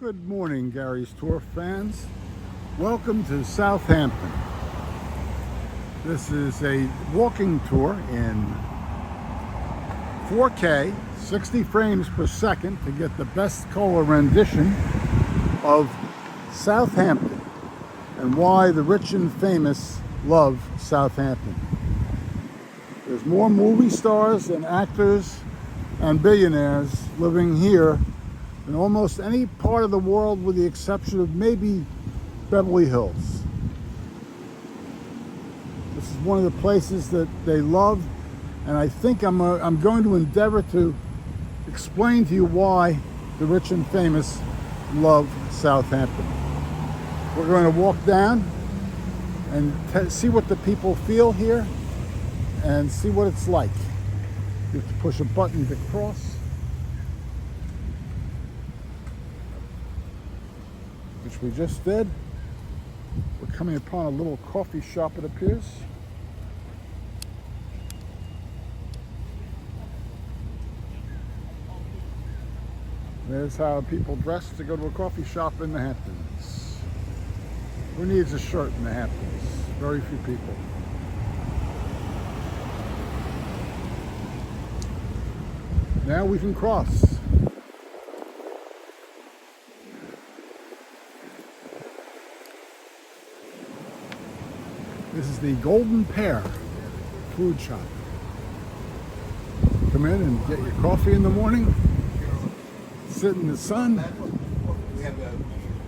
Good morning, Gary's Tour fans. Welcome to Southampton. This is a walking tour in 4K, 60 frames per second to get the best color rendition of Southampton and why the rich and famous love Southampton. There's more movie stars and actors and billionaires living here in almost any part of the world with the exception of maybe Beverly Hills. This is one of the places that they love, and I think I'm going to endeavor to explain to you why the rich and famous love Southampton. We're going to walk down and see what the people feel here and see what it's like. You have to push a button to cross, which we just did. We're coming upon a little coffee shop, it appears. There's how people dress to go to a coffee shop in the Hamptons. Who needs a shirt in the Hamptons? Very few people. Now we can cross. This is the Golden Pear food shop. Come in and get your coffee in the morning, sit in the sun,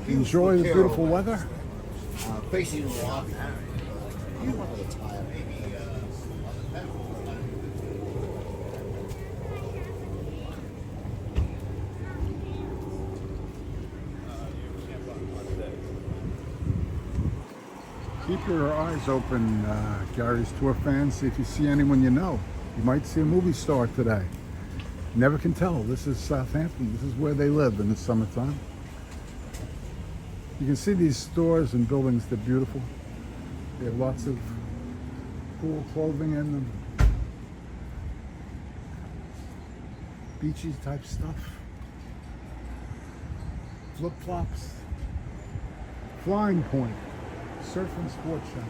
enjoy the beautiful weather. Facing the lobby. Keep your eyes open, Gary's Tour fans. See if you see anyone you know. You might see a movie star today. Never can tell. This is Southampton. This is where they live in the summertime. You can see these stores and buildings. They're beautiful. They have lots of cool clothing in them. Beachy type stuff. Flip-flops. Flying Point. Surf and sports shop.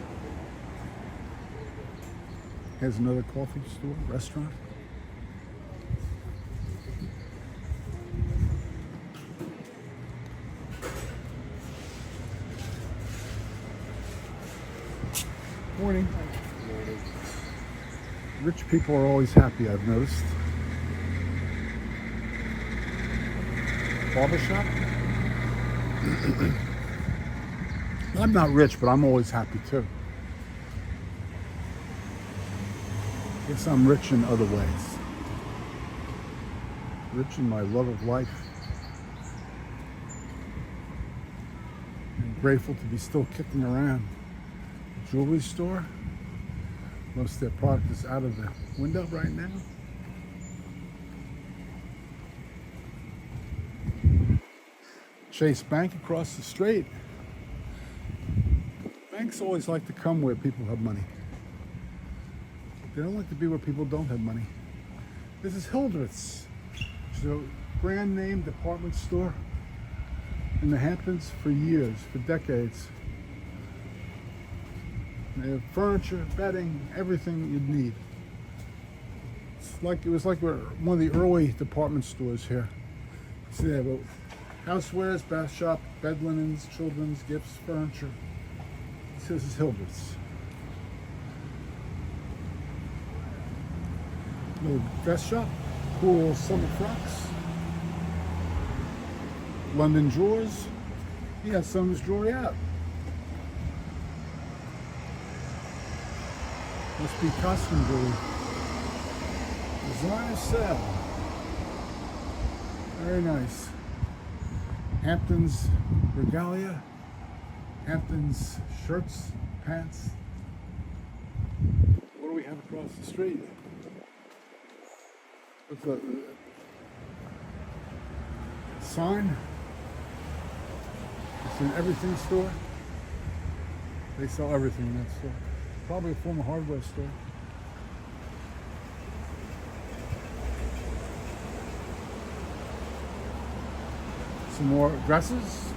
Here's another coffee store, restaurant. Morning. Rich people are always happy, I've noticed. Barbershop. I'm not rich, but I'm always happy too. Guess I'm rich in other ways. Rich in my love of life. I'm grateful to be still kicking around. A jewelry store. Most of their product is out of the window right now. Chase Bank across the street. Banks always like to come where people have money. They don't like to be where people don't have money. This is Hildreth's. It's a brand name department store in the Hamptons for years, for decades. They have furniture, bedding, everything that you'd need. It was like one of the early department stores here. See, they have housewares, bath shop, bed linens, children's gifts, furniture. This is Hildreth's. Little dress shop, cool summer frocks, London drawers. He has some of his jewelry out. Must be costume jewelry. Designer sale. Very nice. Hamptons regalia. Hamptons shirts, pants. What do we have across the street? What's the sign? It's an everything store. They sell everything in that store. Probably a former hardware store. some more dresses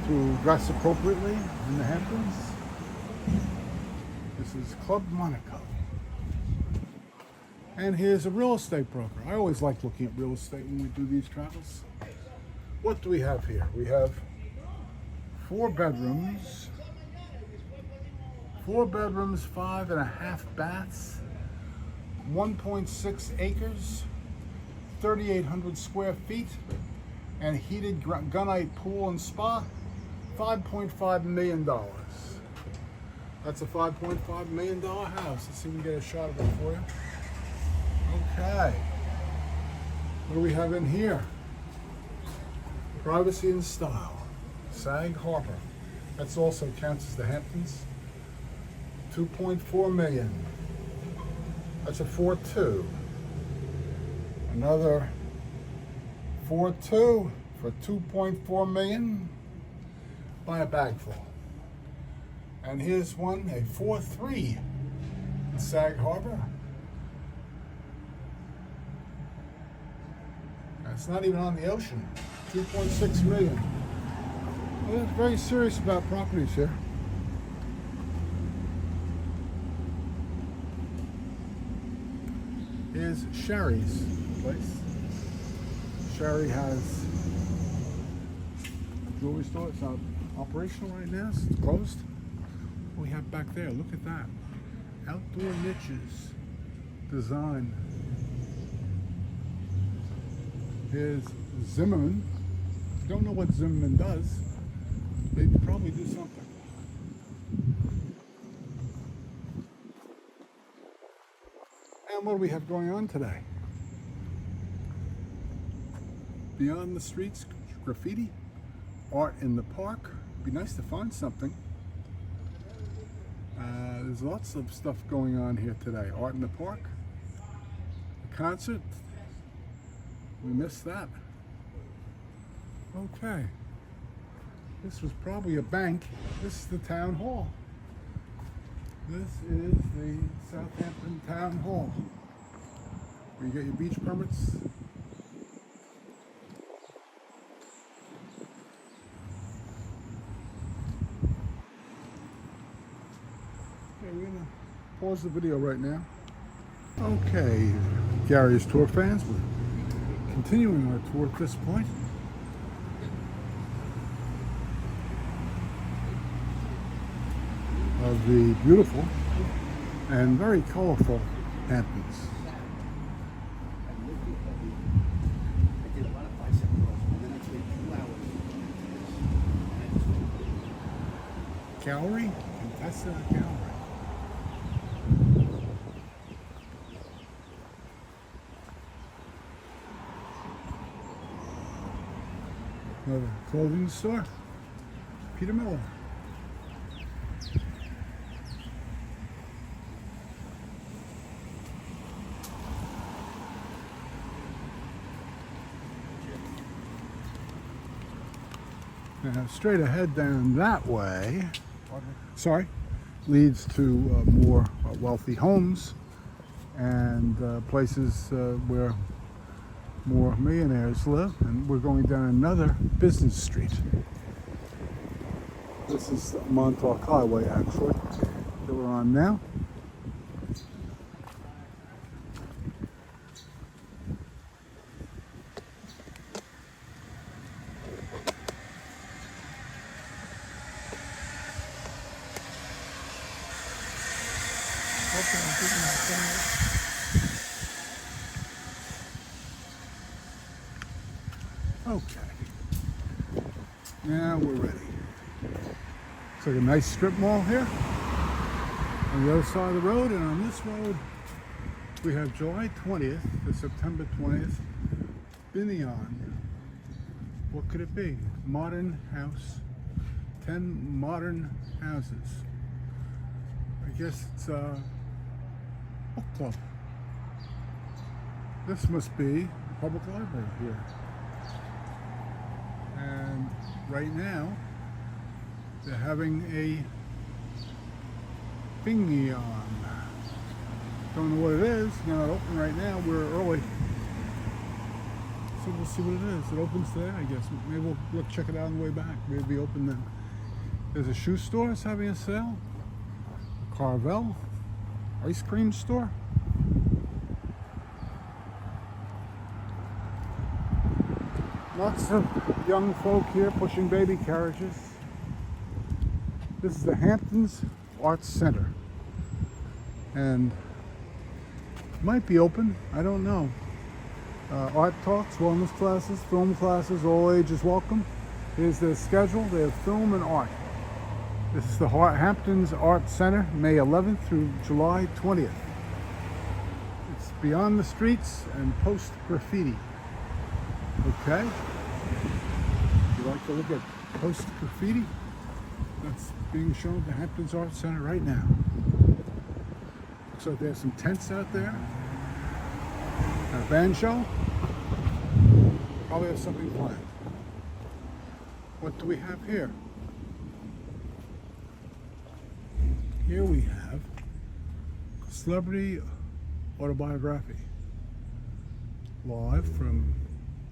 to dress appropriately in the Hamptons. This is Club Monaco. And here's a real estate broker. I always like looking at real estate when we do these travels. What do we have here? We have 4 bedrooms, 5.5 baths, 1.6 acres, 3,800 square feet, and heated gunite pool and spa, $5.5 million. That's a $5.5 million house. Let's see if we can get a shot of it for you. Okay. What do we have in here? Privacy and style. Sag Harbor. That's also counts as the Hamptons. 2.4 million. That's a 4.2. Another 4.2 for 2.4 million. Buy a bag full. And here's one, a 4.3 in Sag Harbor. It's not even on the ocean. 2.6 million. Well, they're very serious about properties here. Here's Sherry's place. Sherry has a jewelry store. It's not operational right now. It's closed. What we have back there, look at that. Outdoor niches design. Here's Zimmerman. Don't know what Zimmerman does. They probably do something. And what do we have going on today? Beyond the streets, graffiti, art in the park. Be nice to find something. There's lots of stuff going on here today. Art in the park, a concert. We missed that. Okay. This was probably a bank. This is the town hall. This is the Southampton Town Hall. Where you get your beach permits. Okay, we're gonna pause the video right now. Okay, Gary's Tour fans, we're continuing our tour at this point. Of the beautiful and very colorful Hamptons. Gallery? Contessa Gallery. Another clothing store. Peter Miller. Now, straight ahead down that way, leads to more wealthy homes and places where more millionaires live. And we're going down another business street. This is Montauk Highway, actually, that we're on now. Okay, now we're ready. It's like a nice strip mall here on the other side of the road, and on this road we have July 20th to September 20th, Binion. What could it be? Modern house, 10 modern houses. I guess it's a book club. This must be public library here. And right now, they're having a thingy on. Don't know what it is. They're not open right now. We're early. So we'll see what it is. It opens today, I guess. Maybe we'll look, check it out on the way back. Maybe it'll be open then. There's a shoe store that's having a sale. Carvel ice cream store. Lots of young folk here pushing baby carriages. This is the Hamptons Arts Center. And it might be open, I don't know. Art talks, wellness classes, film classes, all ages welcome. Here's their schedule. They have film and art. This is the Hamptons Art Center, May 11th through July 20th. It's beyond the streets and post graffiti. Okay. If you like to look at post graffiti, that's being shown at the Hamptons Art Center right now. Looks like they have some tents out there. And a band show. Probably have something planned. What do we have here? Here we have celebrity autobiography, live from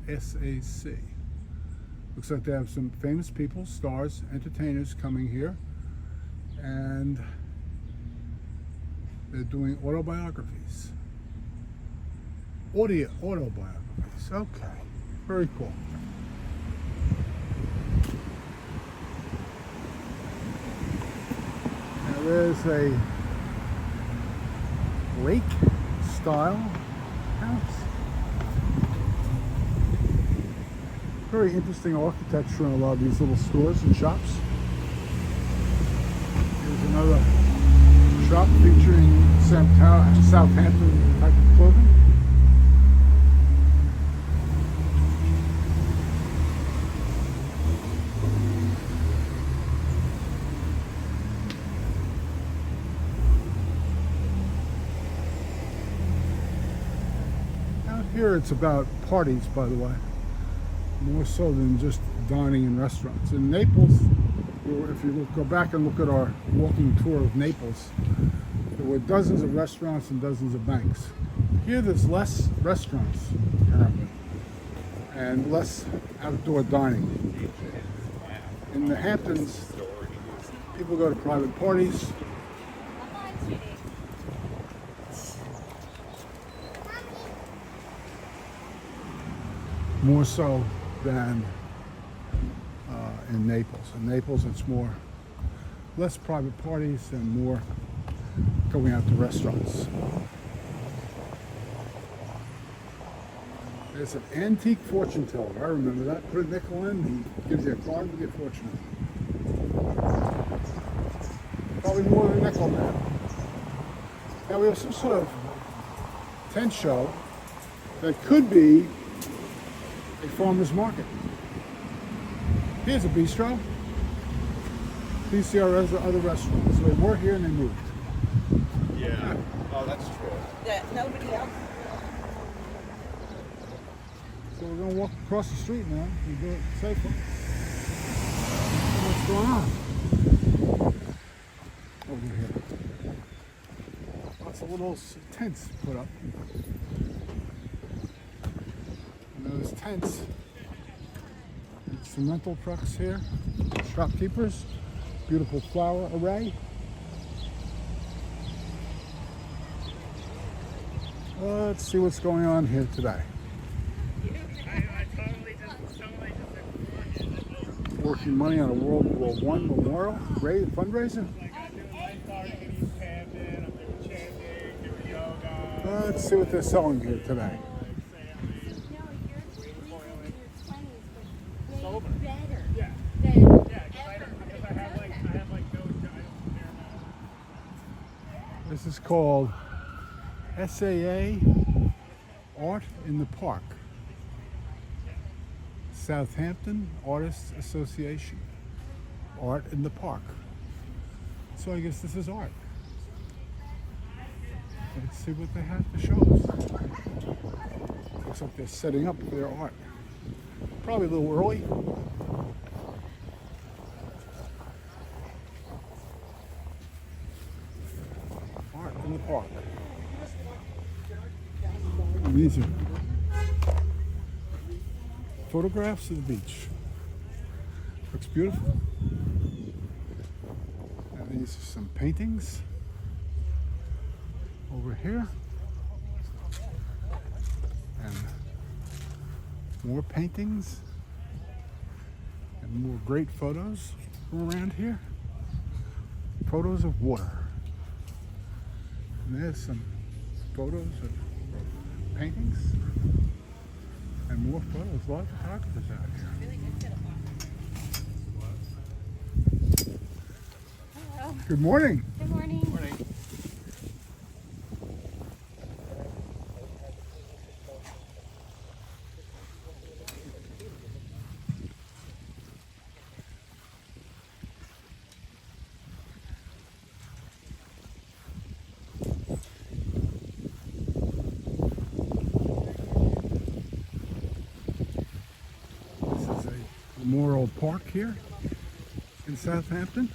SAC. Looks like they have some famous people, stars, entertainers coming here, and they're doing autobiographies. Autobiographies, okay, very cool. Now there's a lake-style house. Very interesting architecture in a lot of these little stores and shops. Here's another shop featuring Southampton type of clothing. Out here it's about parties, by the way. More so than just dining in restaurants. In Naples, if you go back and look at our walking tour of Naples, there were dozens of restaurants and dozens of banks. Here there's less restaurants, apparently, and less outdoor dining. In the Hamptons, people go to private parties. More so than in Naples. In Naples, it's less private parties and more going out to restaurants. There's an antique fortune teller. I remember that. Put a nickel in, he gives you a card with your fortune. Probably more than a nickel now. Now we have some sort of tent show that could be a farmer's market. Here's a bistro. These are other restaurants. So they were here and they moved. Yeah. Oh, that's true. That nobody else. So we're going to walk across the street now and do it safely. What's going on? Over here. Lots of little tents put up. And those tents, some rental trucks here, shopkeepers, beautiful flower array. Let's see what's going on here today. Working money on a World War I memorial fundraiser. Let's see what they're selling here today. This is called SAA Art in the Park. Southampton Artists Association. Art in the Park. So I guess this is art. Let's see what they have to show us. Looks like they're setting up their art. Probably a little early. Art in the park. And these are photographs of the beach. Looks beautiful. And these are some paintings over here. And more paintings. And more great photos from around here. Photos of water. And there's some photos of paintings. And more photos. A lot of photographers out here. Hello. Good morning. Good morning. Morning. This is a Memorial Park here in Southampton.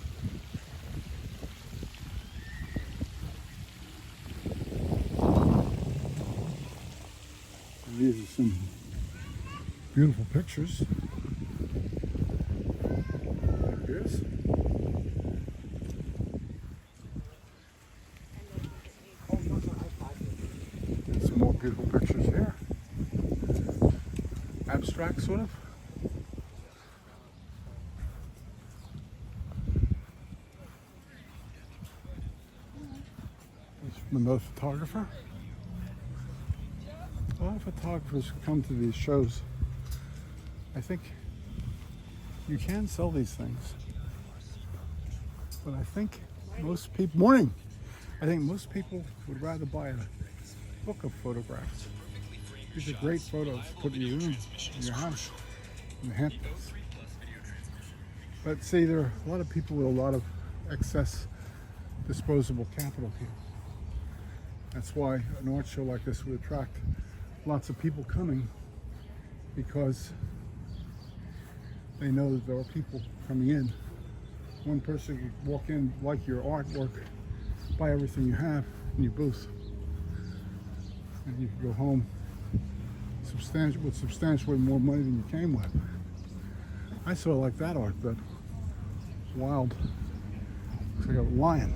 And these are some beautiful pictures. Like this. And some more beautiful pictures here. Abstract, sort of. Another photographer. A lot of photographers come to these shows. I think you can sell these things, but I think most people, morning, I think most people would rather buy a book of photographs. These are great photos to put in your room, in your house, in the Hamptons. But see, there are a lot of people with a lot of excess disposable capital here. That's why an art show like this would attract lots of people coming, because they know that there are people coming in. One person could walk in, like your artwork, buy everything you have in your booth, and you can go home with substantially more money than you came with. I sort of like that art, but it's wild. Looks like a lion.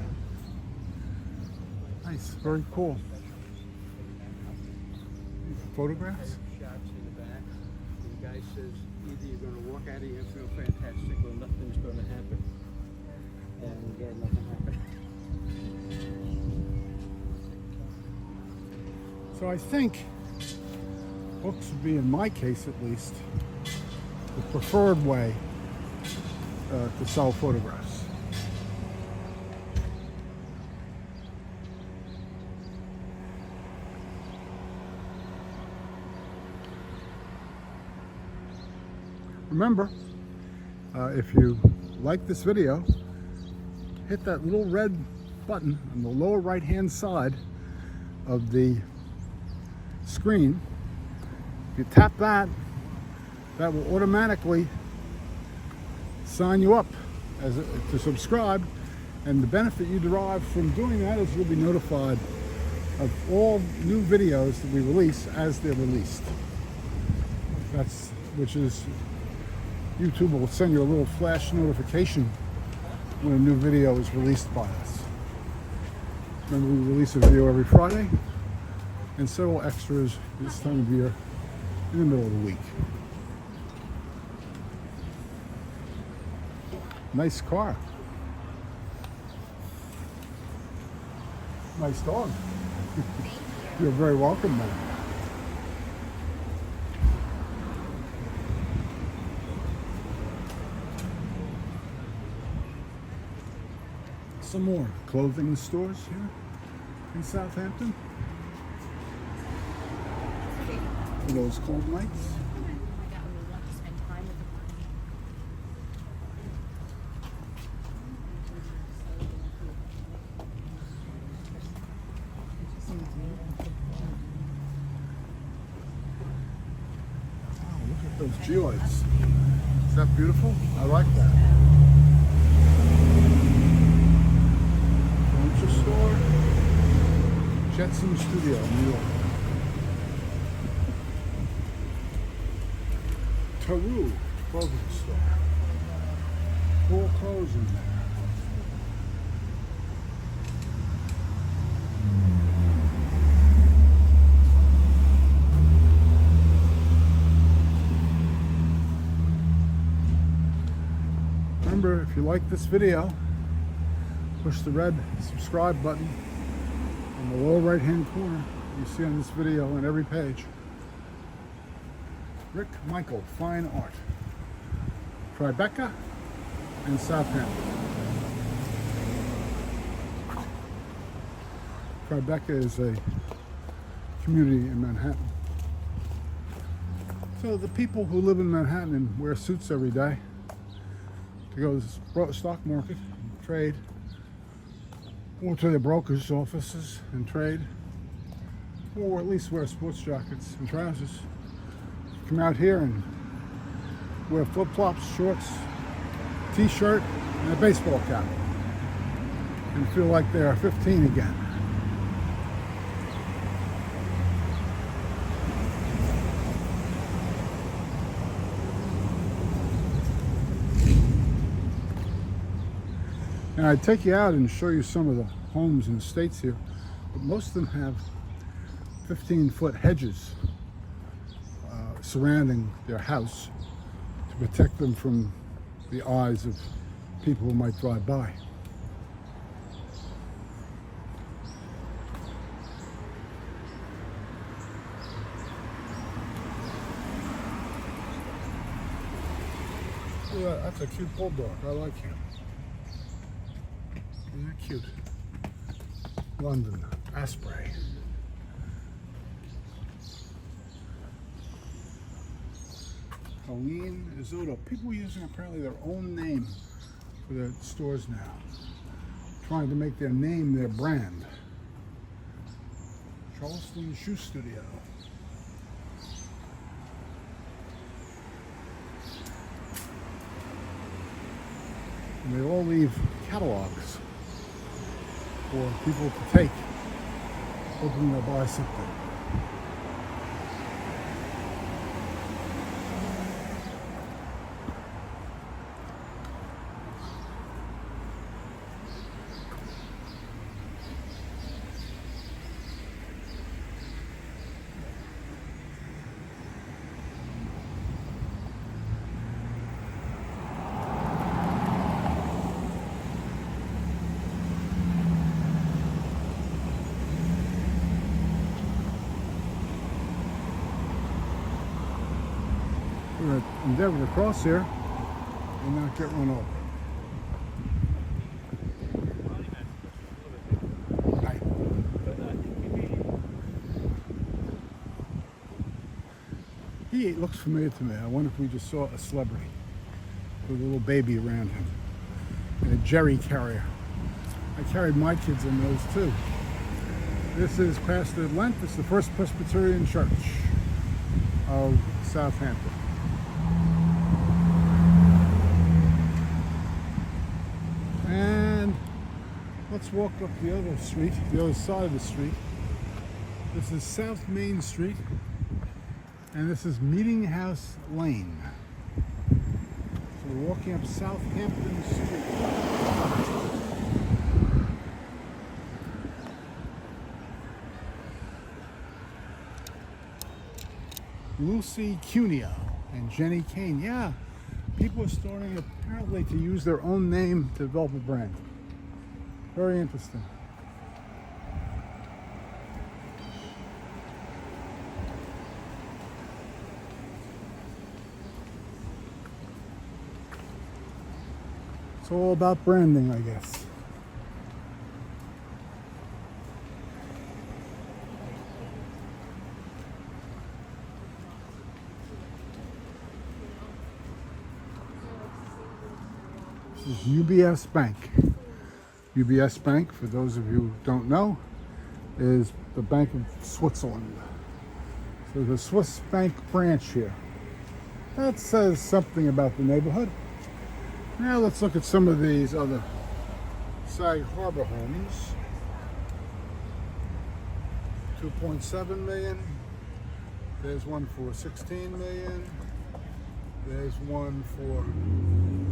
Nice, very cool. Photographs. Shots in the back. The guy says either you're going to walk out of here and feel fantastic or nothing's going to happen. And nothing happened. So I think books would be, in my case at least, the preferred way to sell photographs. Remember, if you like this video, hit that little red button on the lower right hand side of the screen. If you tap that, that will automatically sign you up to subscribe, and the benefit you derive from doing that is you'll be notified of all new videos that we release as they're released. Which is, YouTube will send you a little flash notification when a new video is released by us. Remember, we release a video every Friday, and several extras this time of year in the middle of the week. Nice car. Nice dog. You're very welcome, man. Some more clothing stores here in Southampton. For those cold nights. Wow, look at those geoids. Is that beautiful? I like that. Store, Jetson Studio, New York. Taru clothing store. Full clothes in there. Remember, if you like this video, push the red subscribe button in the lower right hand corner you see on this video on every page. Rick Michael Fine Art, Tribeca and Southampton. Tribeca is a community in Manhattan. So the people who live in Manhattan and wear suits every day to go to the stock market and trade, or to their brokers' offices and trade, or at least wear sports jackets and trousers, come out here and wear flip-flops, shorts, t-shirt, and a baseball cap, and feel like they are 15 again. And I'd take you out and show you some of the homes and estates here, but most of them have 15-foot hedges surrounding their house to protect them from the eyes of people who might drive by. Look at that, that's a cute bulldog. I like him. Isn't that cute? London, Asprey. Colleen Izzuto. People are using apparently their own name for their stores now, trying to make their name their brand. Charleston Shoe Studio. And they all leave catalogs for people to take, hoping they'll buy something. We're going to endeavor to cross here and not get run over. Right. He looks familiar to me. I wonder if we just saw a celebrity with a little baby around him and a Jerry carrier. I carried my kids in those too. This is Pastor Lent. It's the First Presbyterian Church of Southampton. And let's walk up the other street, the other side of the street. This is South Main Street, and this is Meeting House Lane. So we're walking up Southampton Street. Lucy Cuneo and Jenny Kane. Yeah, people are starting apparently to use their own name to develop a brand. Very interesting. It's all about branding, I guess. This is UBS Bank. UBS Bank, for those of you who don't know, is the Bank of Switzerland. So there's a Swiss bank branch here. That says something about the neighborhood. Now let's look at some of these other Sag Harbor homes. 2.7 million. There's one for 16 million. There's one for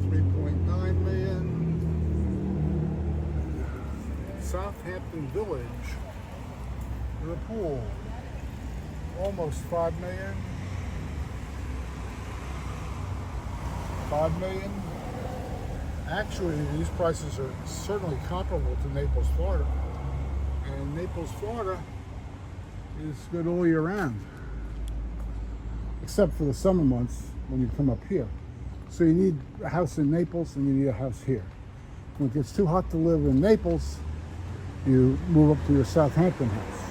3.9 million. Southampton Village with a pool, almost 5 million. 5 million. Actually, these prices are certainly comparable to Naples, Florida. And Naples, Florida is good all year round, except for the summer months when you come up here. So you need a house in Naples and you need a house here. When it gets too hot to live in Naples, you move up to your Southampton house.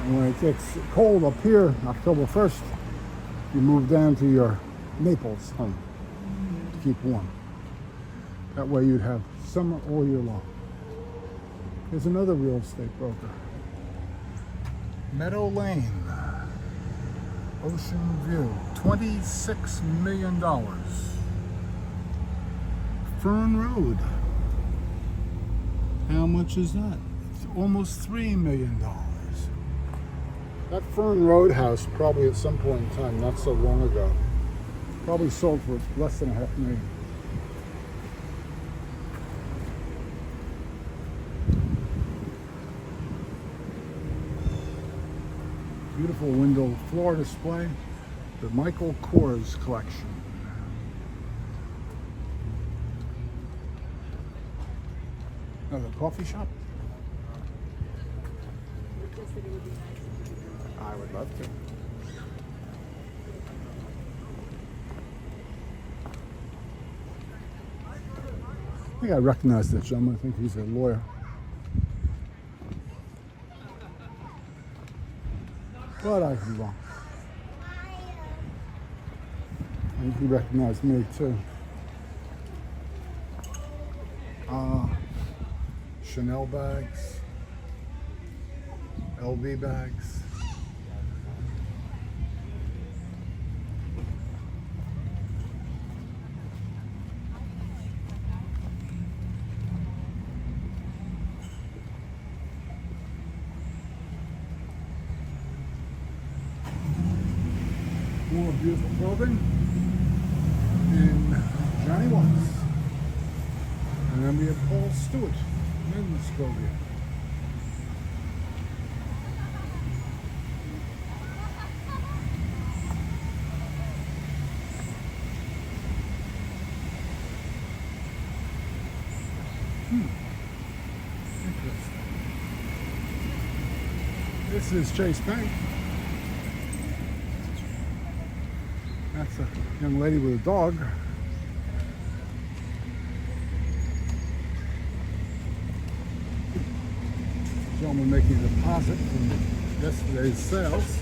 And when it gets cold up here, October 1st, you move down to your Naples home to keep warm. That way you'd have summer all year long. Here's another real estate broker. Meadow Lane, Ocean View, $26 million. Fern Road, how much is that? It's almost $3 million. That Fern Road house, probably at some point in time, not so long ago, probably sold for less than $500,000. Beautiful window floor display, the Michael Kors collection. Another coffee shop. I would love to. I think I recognize that gentleman. I think he's a lawyer. But I could be wrong. I think he recognized me too. Chanel bags, LV bags. More beautiful clothing in Johnny Watts. And then we have Paul Stewart, men's clothing. Interesting. This is Chase Bank. That's a young lady with a dog. Gentleman making a deposit from yesterday's sales.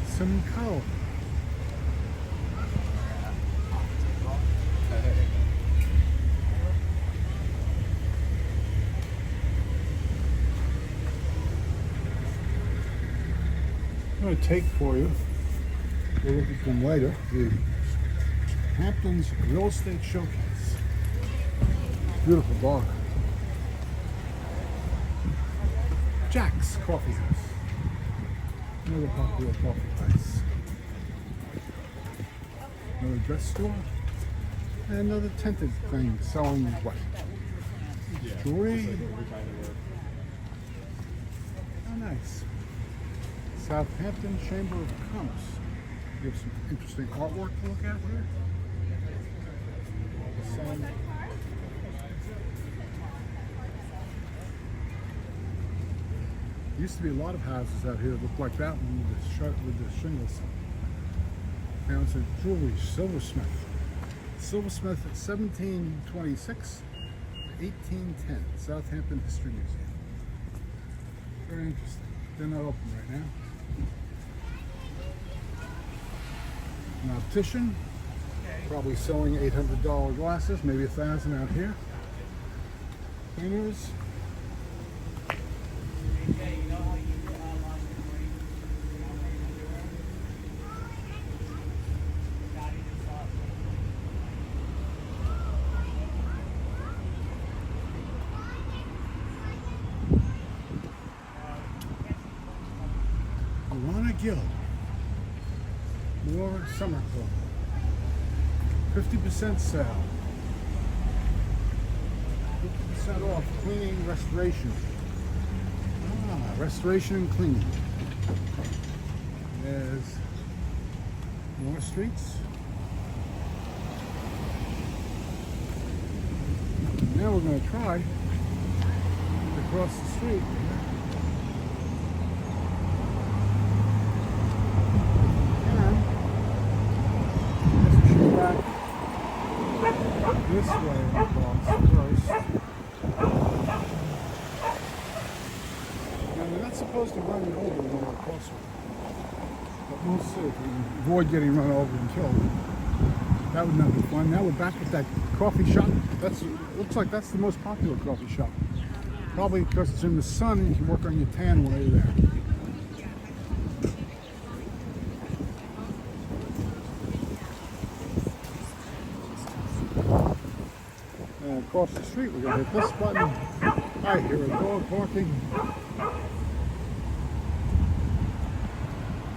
Some cow. I'm going to take for you, we'll look at them later, the Hamptons Real Estate Showcase. Beautiful dog. Jack's Coffee House. Another popular coffee place. Another dress store. And another tented thing selling what? Jewelry. Oh, nice. Southampton Chamber of Commerce. We have some interesting artwork to look at here. There used to be a lot of houses out here that looked like that one with the shingles. Now it's a jewelry silversmith. Silversmith at 1726 to 1810, Southampton History Museum. Very interesting. They're not open right now. An optician, probably selling $800 glasses, maybe $1,000 out here. Cleaners. Gill. More summer clothing. 50% sale. 50% off cleaning, restoration. Restoration and cleaning. There's more streets. Now we're going to try to cross the street. This way across first. Now we're not supposed to run you over when we're closer, but we'll see if we can avoid getting run over and killed. That would not be fun. Now we're back at that coffee shop. Looks like that's the most popular coffee shop. Probably because it's in the sun and you can work on your tan while you're there. Across the street, we're going to hit this button. I hear a dog barking.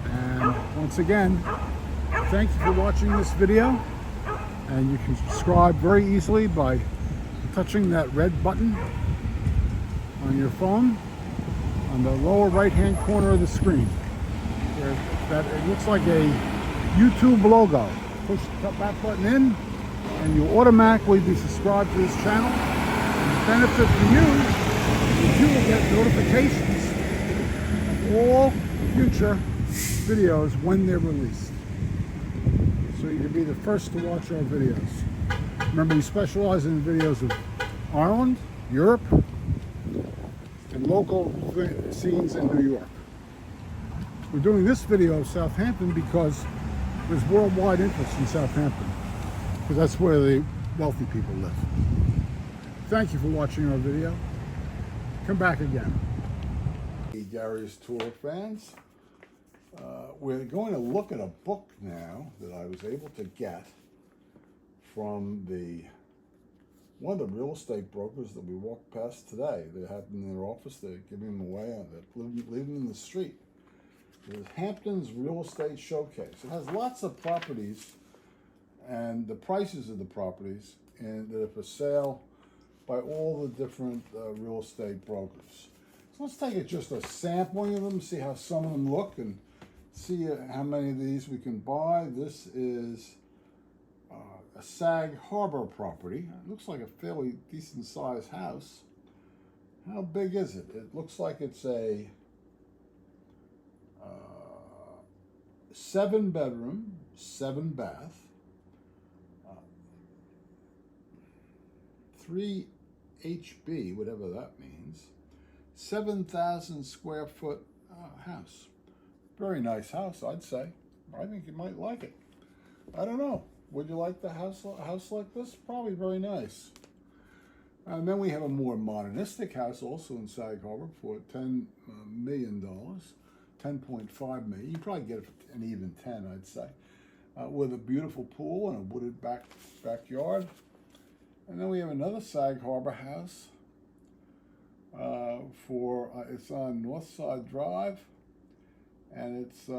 And once again, thank you for watching this video. And you can subscribe very easily by touching that red button on your phone on the lower right hand corner of the screen. Where it looks like a YouTube logo. Push that button in, and you'll automatically be subscribed to this channel. And the benefit for you is you will get notifications of all future videos when they're released. So you can be the first to watch our videos. Remember, we specialize in videos of Ireland, Europe, and local scenes in New York. We're doing this video of Southampton because there's worldwide interest in Southampton, because that's where the wealthy people live. Thank you for watching our video. Come back again. Hey, Darius Tour fans, we're going to look at a book now that I was able to get from one of the real estate brokers that we walked past today. They had them in their office. They're giving them away, leaving them in the street. It is Hamptons Real Estate Showcase. It has lots of properties and the prices of the properties that are for sale by all the different real estate brokers. So let's take just a sampling of them, see how some of them look, and see how many of these we can buy. This is a Sag Harbor property. It looks like a fairly decent sized house. How big is it? It looks like it's a 7-bedroom, 7-bath, 3 HB, whatever that means, 7,000 square foot house. Very nice house, I'd say. I think you might like it. I don't know. Would you like the house like this? Probably very nice. And then we have a more modernistic house also in Sag Harbor for $10 million, 10.5 million. You probably get an even 10, I'd say, with a beautiful pool and a wooded backyard. And then we have another Sag Harbor house it's on Northside Drive, and it's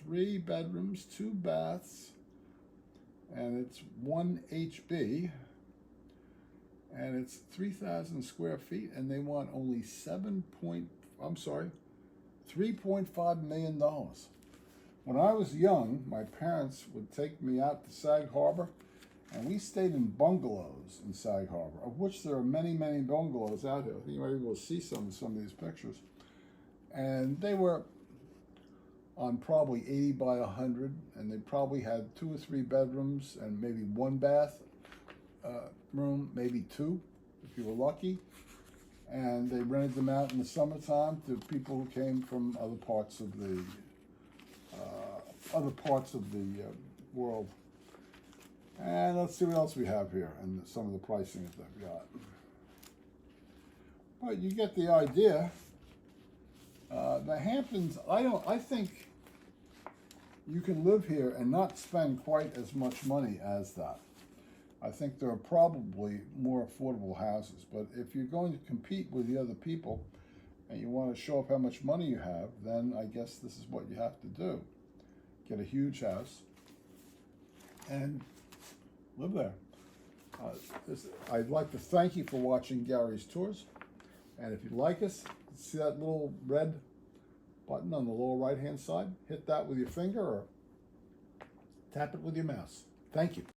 3 bedrooms, 2 baths, and it's 1 HB, and it's 3,000 square feet, and they want only $3.5 million. When I was young, my parents would take me out to Sag Harbor, and we stayed in bungalows in Sag Harbor, of which there are many, many bungalows out here. I think you might be able to see some of these pictures. And they were on probably 80 by 100, and they probably had 2 or 3 bedrooms and maybe 1 bath room, maybe 2, if you were lucky. And they rented them out in the summertime to people who came from other parts of the world. And let's see what else we have here and some of the pricing that they've got. But you get the idea. The Hamptons, I think you can live here and not spend quite as much money as that. I think there are probably more affordable houses, but if you're going to compete with the other people and you want to show off how much money you have, then I guess this is what you have to do. Get a huge house and live there. I'd like to thank you for watching Gary's Tours. And if you like us, see that little red button on the lower right hand side? Hit that with your finger or tap it with your mouse. Thank you.